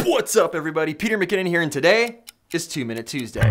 What's up, everybody? Peter McKinnon here, and today is 2 Minute Tuesday.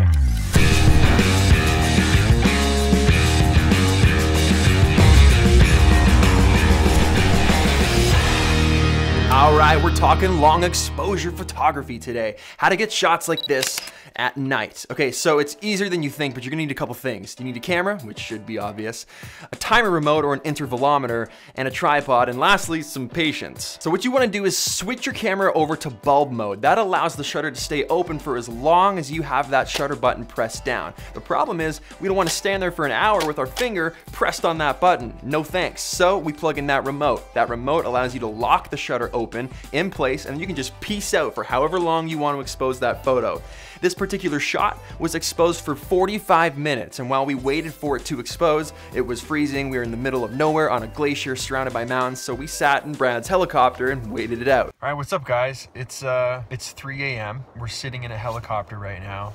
All right, we're talking long exposure photography today. How to get shots like this at night. Okay, so it's easier than you think, but you're gonna need a couple things. You need a camera, which should be obvious, a timer remote or an intervalometer, and a tripod, and lastly, some patience. So what you wanna do is switch your camera over to bulb mode. That allows the shutter to stay open for as long as you have that shutter button pressed down. The problem is, we don't wanna stand there for an hour with our finger pressed on that button. No thanks. So we plug in that remote. That remote allows you to lock the shutter open in place, and you can just peace out for however long you want to expose that photo. This particular shot was exposed for 45 minutes, and while we waited for it to expose, it was freezing. We were in the middle of nowhere on a glacier surrounded by mountains, so we sat in Brad's helicopter and waited it out. All right, what's up, guys? It's 3 a.m. We're sitting in a helicopter right now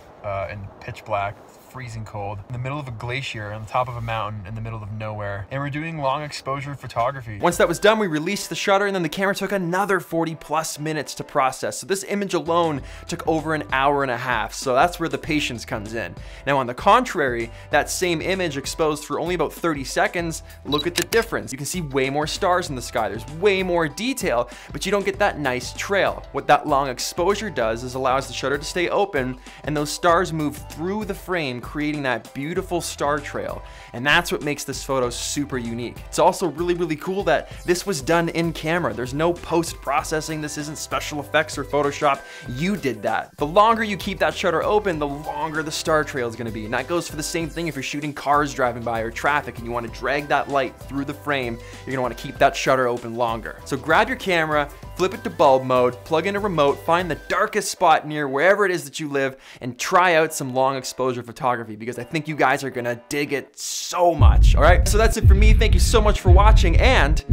in pitch black, freezing cold, in the middle of a glacier on the top of a mountain in the middle of nowhere, and we're doing long exposure photography. Once that was done, we released the shutter, and then the camera took another 40+ minutes to process. So this image alone took over an hour and a half, so that's where the patience comes in. Now on the contrary, that same image exposed for only about 30 seconds, look at the difference. You can see way more stars in the sky, there's way more detail, but you don't get that nice trail. What that long exposure does is allows the shutter to stay open, and those stars move through the frame, creating that beautiful star trail. And that's what makes this photo super unique. It's also really, really cool that this was done in camera. There's no post-processing. This isn't special effects or Photoshop. You did that. The longer you keep that shutter open, the longer the star trail is gonna be. And that goes for the same thing if you're shooting cars driving by or traffic and you wanna drag that light through the frame, you're gonna wanna keep that shutter open longer. So grab your camera, flip it to bulb mode, plug in a remote, find the darkest spot near wherever it is that you live, and try out some long exposure photography, because I think you guys are gonna dig it so much. All right, so that's it for me. Thank you so much for watching, and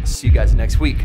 see you guys next week.